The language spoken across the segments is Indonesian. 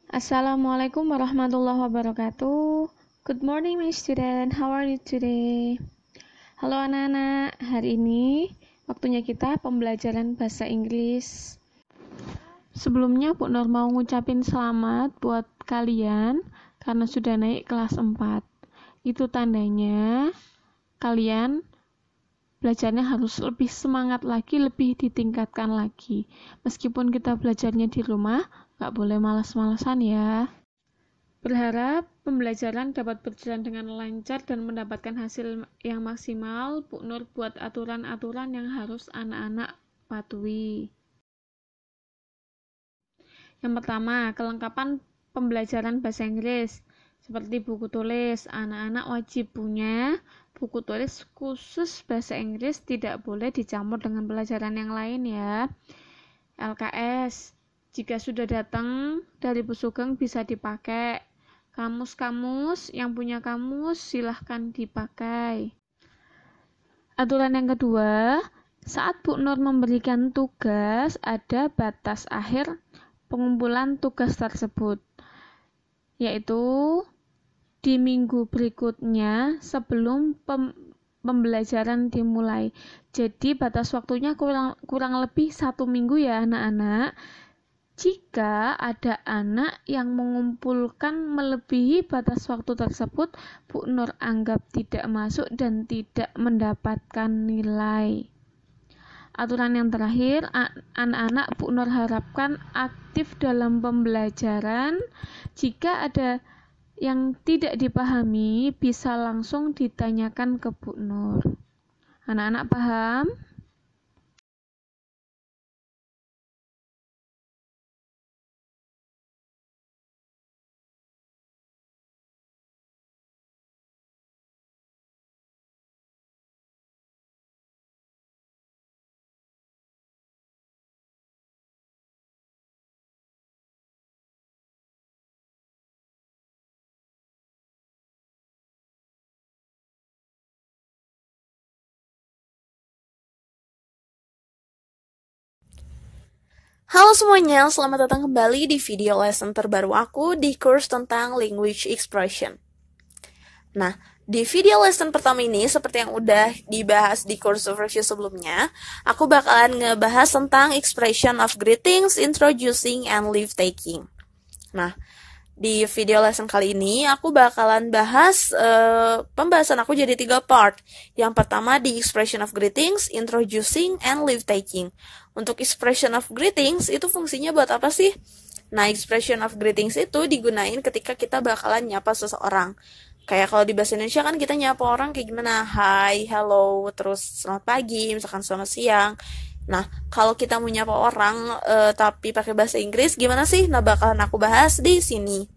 Assalamualaikum warahmatullahi wabarakatuh. Good morning, my student. How are you today? Halo anak-anak, hari ini waktunya kita pembelajaran bahasa Inggris. Sebelumnya Bu Nur mau ngucapin selamat buat kalian karena sudah naik kelas 4. Itu tandanya kalian belajarnya harus lebih semangat lagi, lebih ditingkatkan lagi. Meskipun kita belajarnya di rumah, nggak boleh malas-malasan ya. Berharap pembelajaran dapat berjalan dengan lancar dan mendapatkan hasil yang maksimal. Bu Nur buat aturan-aturan yang harus anak-anak patuhi. Yang pertama, kelengkapan pembelajaran bahasa Inggris. Seperti buku tulis, anak-anak wajib punya buku tulis khusus bahasa Inggris, tidak boleh dicampur dengan pelajaran yang lain ya. LKS, jika sudah datang dari Bu Sugeng bisa dipakai. Kamus-kamus yang punya kamus silahkan dipakai. Aturan yang kedua, saat Bu Nur memberikan tugas, ada batas akhir pengumpulan tugas tersebut, yaitu di minggu berikutnya sebelum pembelajaran dimulai. Jadi batas waktunya kurang lebih 1 minggu ya anak-anak. Jika ada anak yang mengumpulkan melebihi batas waktu tersebut, Bu Nur anggap tidak masuk dan tidak mendapatkan nilai. Aturan yang terakhir, anak-anak Bu Nur harapkan aktif dalam pembelajaran. Jika ada yang tidak dipahami, bisa langsung ditanyakan ke Bu Nur. Anak-anak paham? Halo semuanya, selamat datang kembali di video lesson terbaru aku di course tentang language expression. Nah, di video lesson pertama ini, seperti yang udah dibahas di course overview sebelumnya, aku bakalan ngebahas tentang expression of greetings, introducing, and leave taking. Nah, di video lesson kali ini, aku bakalan bahas pembahasan aku jadi 3 part. Yang pertama di expression of greetings, introducing, and leave taking. Untuk expression of greetings, itu fungsinya buat apa sih? Nah, expression of greetings itu digunain ketika kita bakalan nyapa seseorang. Kayak kalau di bahasa Indonesia kan kita nyapa orang kayak gimana? Hai, hello, terus selamat pagi, misalkan selamat siang. Nah, kalau kita mau nyapa orang tapi pakai bahasa Inggris, gimana sih? Nah, bakalan aku bahas di sini.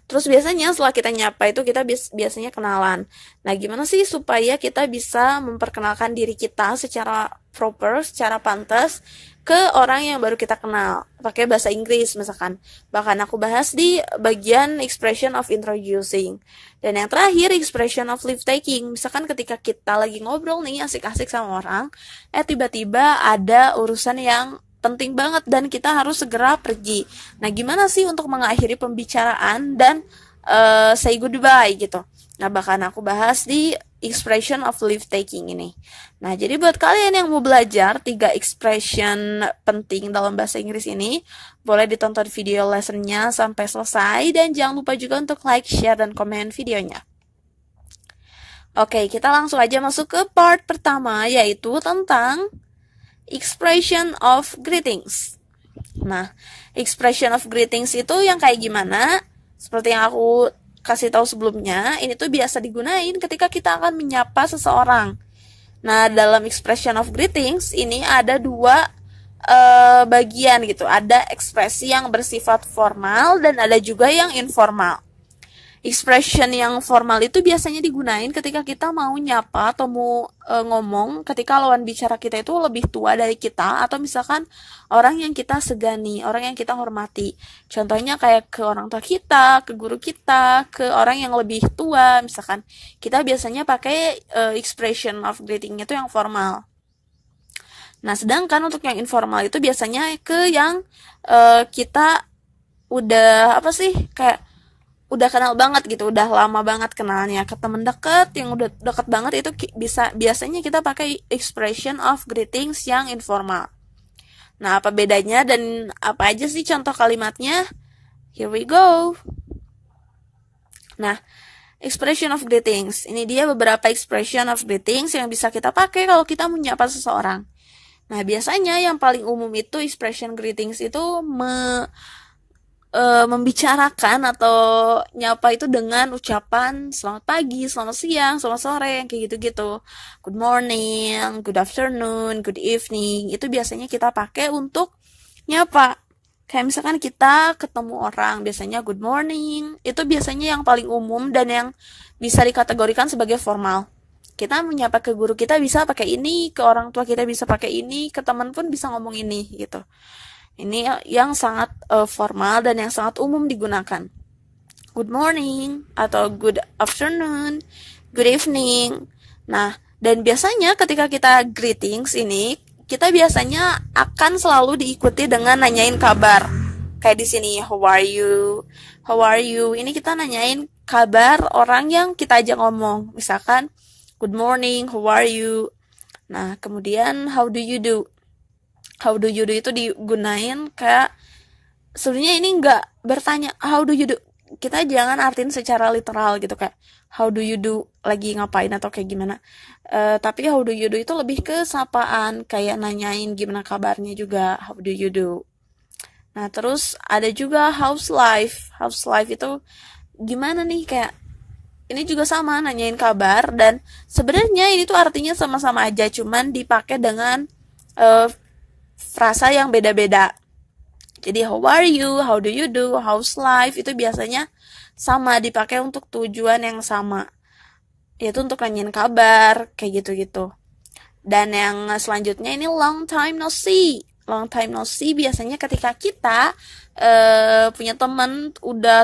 Terus biasanya setelah kita nyapa itu kita biasanya kenalan. Nah, gimana sih supaya kita bisa memperkenalkan diri kita secara proper, secara pantas ke orang yang baru kita kenal, pakai bahasa Inggris misalkan. Bahkan aku bahas di bagian expression of introducing. Dan yang terakhir, expression of leave taking. Misalkan ketika kita lagi ngobrol nih asik-asik sama orang, tiba-tiba ada urusan yang penting banget dan kita harus segera pergi. Nah, gimana sih untuk mengakhiri pembicaraan dan say goodbye gitu. Nah, bahkan aku bahas di expression of leave taking ini. Nah, jadi buat kalian yang mau belajar 3 expression penting dalam bahasa Inggris ini, boleh ditonton video lessonnya sampai selesai dan jangan lupa juga untuk like, share, dan komen videonya. Oke, kita langsung aja masuk ke part pertama, yaitu tentang expression of greetings. Nah, expression of greetings itu yang kayak gimana? Seperti yang aku kasih tahu sebelumnya, ini tuh biasa digunain ketika kita akan menyapa seseorang. Nah, dalam expression of greetings ini ada 2 bagian gitu. Ada ekspresi yang bersifat formal dan ada juga yang informal. Expression yang formal itu biasanya digunain ketika kita mau nyapa atau mau ngomong ketika lawan bicara kita itu lebih tua dari kita atau misalkan orang yang kita segani, orang yang kita hormati. Contohnya kayak ke orang tua kita, ke guru kita, ke orang yang lebih tua misalkan. Kita biasanya pakai expression of greeting itu yang formal. Nah, sedangkan untuk yang informal itu biasanya ke yang kita udah apa sih, kayak udah kenal banget gitu, udah lama banget kenalnya. Ke temen deket yang udah deket banget itu biasanya kita pakai expression of greetings yang informal. Nah, apa bedanya dan apa aja sih contoh kalimatnya? Here we go. Nah, expression of greetings. Ini dia beberapa expression of greetings yang bisa kita pakai kalau kita menyapa seseorang. Nah, biasanya yang paling umum itu expression greetings itu membicarakan atau nyapa itu dengan ucapan selamat pagi, selamat siang, selamat sore, kayak gitu-gitu. Good morning, good afternoon, good evening. Itu biasanya kita pakai untuk nyapa. Kayak misalkan kita ketemu orang, biasanya good morning. Itu biasanya yang paling umum dan yang bisa dikategorikan sebagai formal. Kita menyapa ke guru kita bisa pakai ini, ke orang tua kita bisa pakai ini, ke teman pun bisa ngomong ini gitu. Ini yang sangat formal dan yang sangat umum digunakan. Good morning atau good afternoon, good evening. Nah, dan biasanya ketika kita greetings ini, kita biasanya akan selalu diikuti dengan nanyain kabar. Kayak di sini, how are you? How are you? Ini kita nanyain kabar orang yang kita ajak ngomong. Misalkan, good morning, how are you? Nah, kemudian how do you do? How do you do itu digunain kayak sebenarnya ini nggak bertanya how do you do. Kita jangan artiin secara literal gitu kayak how do you do lagi ngapain atau kayak gimana. Tapi how do you do itu lebih ke sapaan, kayak nanyain gimana kabarnya juga, how do you do. Nah, terus ada juga how's life. How's life itu gimana nih, kayak ini juga sama nanyain kabar dan sebenarnya ini tuh artinya sama-sama aja, cuman dipakai dengan frasa yang beda-beda. Jadi how are you, how do you do, how's life itu biasanya sama, dipakai untuk tujuan yang sama, yaitu untuk nanyain kabar kayak gitu-gitu. Dan yang selanjutnya ini long time no see. Long time no see biasanya ketika kita punya teman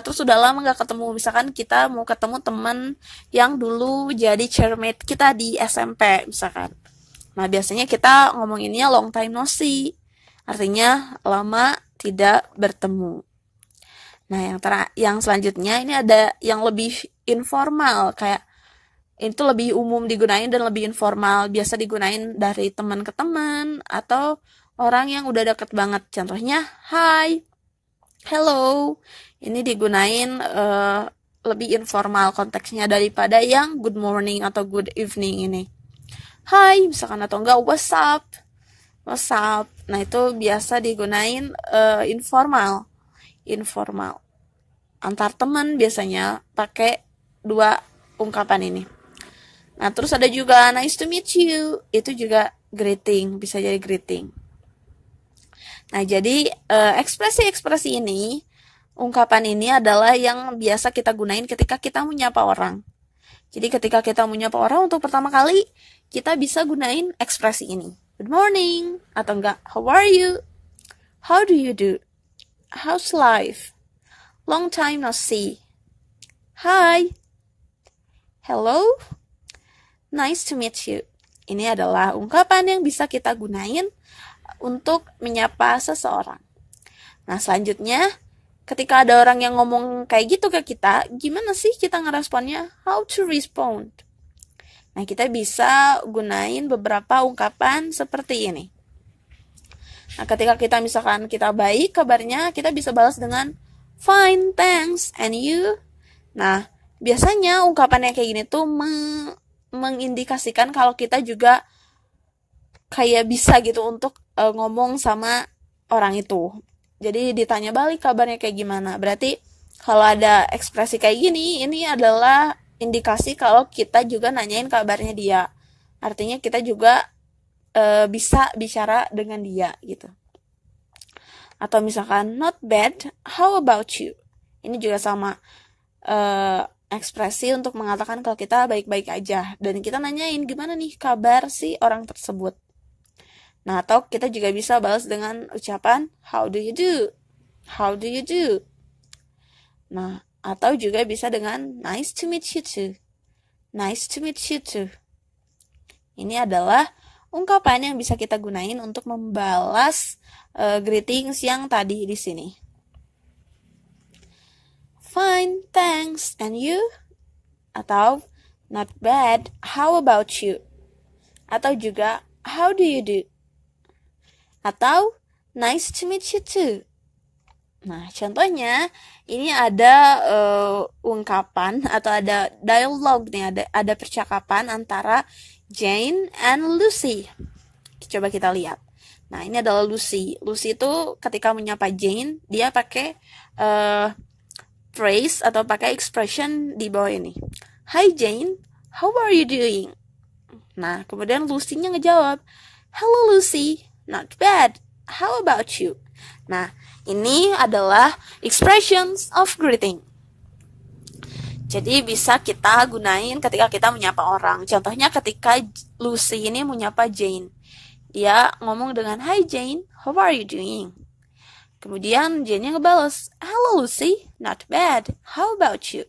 terus udah lama gak ketemu. Misalkan kita mau ketemu teman yang dulu jadi chairmate kita di SMP misalkan. Nah, biasanya kita ngomonginnya long time no see. Artinya lama tidak bertemu. Nah, yang selanjutnya ini ada yang lebih informal, kayak itu lebih umum digunain dan lebih informal. Biasa digunain dari teman ke teman atau orang yang udah deket banget. Contohnya, hi, hello. Ini digunain lebih informal konteksnya daripada yang good morning atau good evening ini. Hai, misalkan, atau enggak what's up. What's up. Nah, itu biasa digunain informal. Informal. Antar teman biasanya pakai dua ungkapan ini. Nah, terus ada juga nice to meet you. Itu juga greeting, bisa jadi greeting. Nah, jadi ekspresi-ekspresi ini, ungkapan ini adalah yang biasa kita gunain ketika kita menyapa orang. Jadi ketika kita menyapa orang untuk pertama kali, kita bisa gunain ekspresi ini. Good morning, atau enggak, how are you? How do you do? How's life? Long time no see. Hi. Hello. Nice to meet you. Ini adalah ungkapan yang bisa kita gunain untuk menyapa seseorang. Nah, selanjutnya, ketika ada orang yang ngomong kayak gitu ke kita, gimana sih kita ngeresponnya? How to respond? Nah, kita bisa gunain beberapa ungkapan seperti ini. Nah, ketika kita misalkan kita baik kabarnya, kita bisa balas dengan fine, thanks, and you? Nah, biasanya ungkapan yang kayak gini tuh mengindikasikan kalau kita juga kayak bisa gitu untuk ngomong sama orang itu. Jadi ditanya balik kabarnya kayak gimana. Berarti kalau ada ekspresi kayak gini, ini adalah indikasi kalau kita juga nanyain kabarnya dia. Artinya kita juga bisa bicara dengan dia gitu. Atau misalkan not bad, how about you? Ini juga sama ekspresi untuk mengatakan kalau kita baik-baik aja. Dan kita nanyain gimana nih kabar si orang tersebut. Nah, atau kita juga bisa balas dengan ucapan how do you do? How do you do? Nah, atau juga bisa dengan nice to meet you too. Nice to meet you too. Ini adalah ungkapan yang bisa kita gunain untuk membalas greetings yang tadi di sini. Fine, thanks. And you? Atau not bad, how about you? Atau juga how do you do? Atau nice to meet you too. Nah, contohnya ini ada ungkapan atau ada dialog nih, ada percakapan antara Jane and Lucy. Coba kita lihat. Nah, ini adalah Lucy. Lucy itu ketika menyapa Jane, dia pakai phrase atau pakai expression di bawah ini. Hi Jane, how are you doing? Nah, kemudian Lucy-nya ngejawab, hello Lucy, not bad, how about you? Nah, ini adalah expressions of greeting. Jadi bisa kita gunain ketika kita menyapa orang. Contohnya ketika Lucy ini menyapa Jane. Dia ngomong dengan, hi Jane, how are you doing? Kemudian Jane-nya ngebales, hello Lucy, not bad, how about you?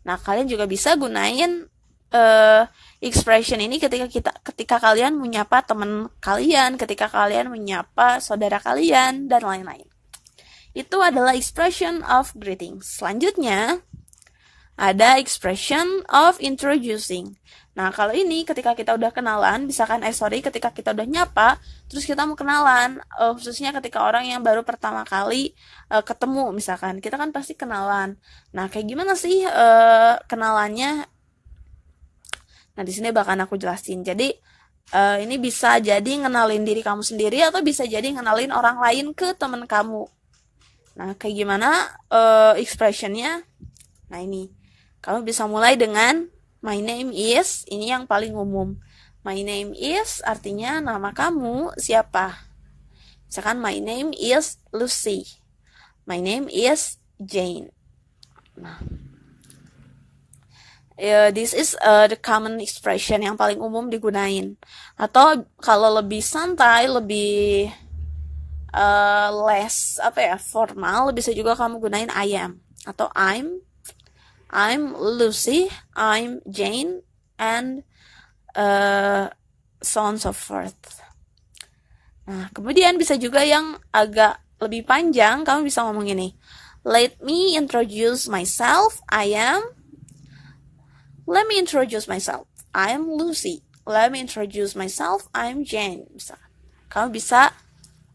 Nah, kalian juga bisa gunain expression ini ketika kalian menyapa teman kalian, ketika kalian menyapa saudara kalian, dan lain-lain. Itu adalah expression of greeting. Selanjutnya, ada expression of introducing. Nah, kalau ini ketika kita udah kenalan, misalkan ketika kita udah nyapa, terus kita mau kenalan, khususnya ketika orang yang baru pertama kali ketemu, misalkan, kita kan pasti kenalan. Nah, kayak gimana sih kenalannya? Nah, di sini bakal aku jelasin. Jadi, ini bisa jadi ngenalin diri kamu sendiri, atau bisa jadi ngenalin orang lain ke teman kamu. Nah, kayak gimana expressionnya? Nah, ini. Kamu bisa mulai dengan my name is, ini yang paling umum. My name is artinya nama kamu siapa. Misalkan my name is Lucy. My name is Jane. Nah, this is the common expression yang paling umum digunain. Atau kalau lebih santai, lebih less formal, bisa juga kamu gunain I am atau I'm Lucy, I'm Jane, and so on so forth. Nah, kemudian bisa juga yang agak lebih panjang, kamu bisa ngomong gini. Let me introduce myself, Let me introduce myself, I am Lucy. Let me introduce myself, I'm Jane. Misalkan. Kamu bisa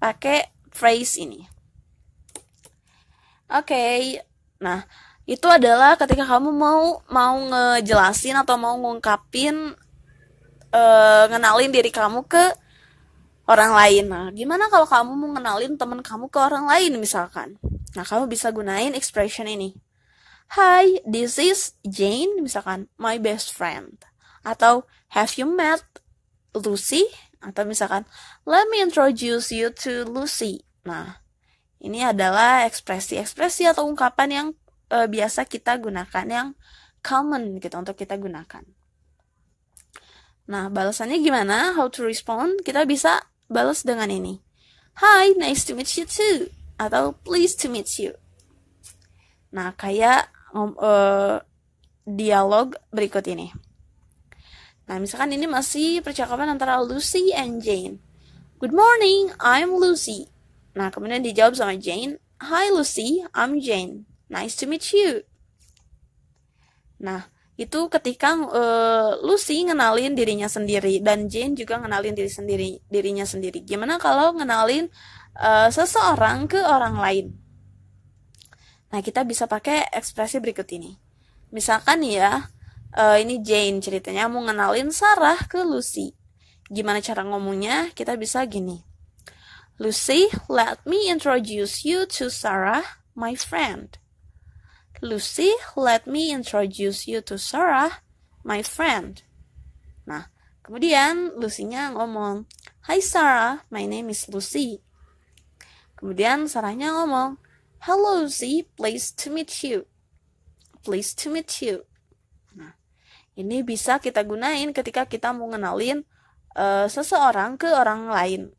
pakai phrase ini. Oke. Nah, itu adalah ketika kamu mau ngejelasin atau mau ngungkapin ngenalin diri kamu ke orang lain. Nah, gimana kalau kamu mau ngenalin teman kamu ke orang lain misalkan? Nah, kamu bisa gunain expression ini. Hi, this is Jane, misalkan my best friend. Atau have you met Lucy? Atau misalkan let me introduce you to Lucy. Nah, ini adalah ekspresi-ekspresi atau ungkapan yang biasa kita gunakan, yang common gitu untuk kita gunakan. Nah, balasannya gimana? How to respond? Kita bisa balas dengan ini. Hi, nice to meet you too. Atau pleased to meet you. Nah, kayak dialog berikut ini. Nah, misalkan ini masih percakapan antara Lucy and Jane. Good morning, I'm Lucy. Nah, kemudian dijawab sama Jane. Hi Lucy, I'm Jane. Nice to meet you. Nah, itu ketika Lucy ngenalin dirinya sendiri dan Jane juga ngenalin dirinya sendiri. Gimana kalau ngenalin seseorang ke orang lain? Nah, kita bisa pakai ekspresi berikut ini. Misalkan ya, ini Jane ceritanya mau ngenalin Sarah ke Lucy. Gimana cara ngomongnya? Kita bisa gini. Lucy, let me introduce you to Sarah, my friend. Lucy, let me introduce you to Sarah, my friend. Nah, kemudian Lucy-nya ngomong, Hi Sarah, my name is Lucy. Kemudian Sarah-nya ngomong, Hello Lucy, pleased to meet you. Pleased to meet you. Nah, ini bisa kita gunain ketika kita mau ngenalin seseorang ke orang lain.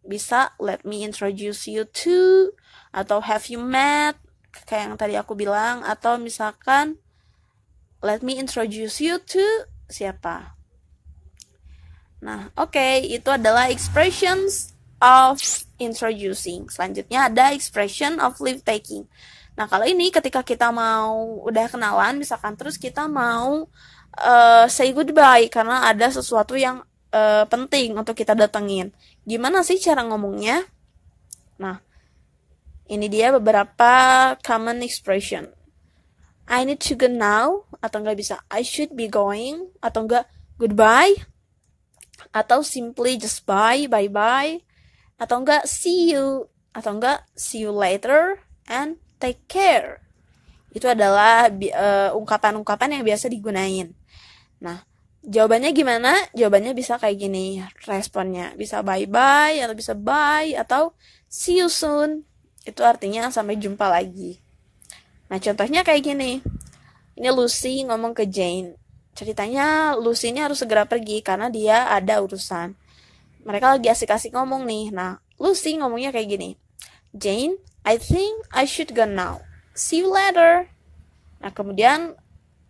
Bisa let me introduce you to, atau have you met, kayak yang tadi aku bilang, atau misalkan let me introduce you to siapa. Nah, oke, itu adalah expressions of introducing. Selanjutnya ada expression of leave taking. Nah, kalau ini ketika kita mau udah kenalan, misalkan terus kita mau say goodbye karena ada sesuatu yang penting untuk kita datengin. Gimana sih cara ngomongnya? Nah, ini dia beberapa common expression. I need to go now, atau enggak bisa I should be going, atau enggak goodbye, atau simply just bye-bye, atau enggak see you, atau enggak see you later, and take care. Itu adalah ungkapan-ungkapan yang biasa digunain. Nah, jawabannya gimana? Jawabannya bisa kayak gini, responnya. Bisa bye-bye, atau bisa bye, atau see you soon. Itu artinya sampai jumpa lagi. Nah, contohnya kayak gini. Ini Lucy ngomong ke Jane. Ceritanya Lucy ini harus segera pergi karena dia ada urusan. Mereka lagi asik-asik ngomong nih. Nah, Lucy ngomongnya kayak gini. Jane, I think I should go now. See you later. Nah, kemudian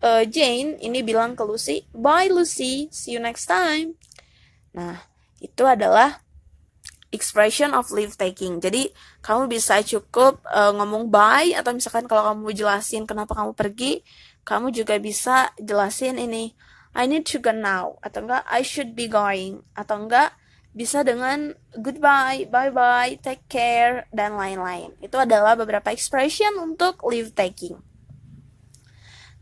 Jane ini bilang ke Lucy, bye Lucy, see you next time. Nah, itu adalah expression of leave taking. Jadi kamu bisa cukup ngomong bye, atau misalkan kalau kamu mau jelasin kenapa kamu pergi, kamu juga bisa jelasin ini, I need to go now, atau enggak I should be going, atau enggak bisa dengan goodbye, bye bye, take care, dan lain-lain. Itu adalah beberapa expression untuk leave taking.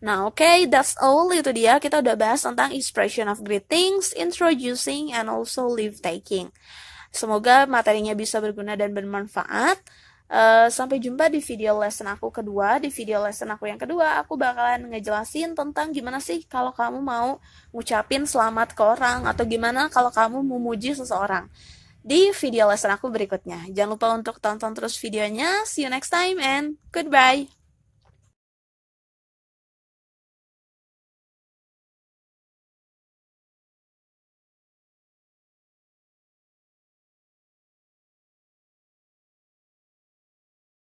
Nah, okay, that's all. Itu dia, kita udah bahas tentang expression of greetings, introducing, and also leave taking. Semoga materinya bisa berguna dan bermanfaat. Sampai jumpa di video lesson aku kedua. Di video lesson aku yang kedua, aku bakalan ngejelasin tentang gimana sih kalau kamu mau ngucapin selamat ke orang, atau gimana kalau kamu memuji seseorang. Di video lesson aku berikutnya. Jangan lupa untuk tonton terus videonya. See you next time and goodbye.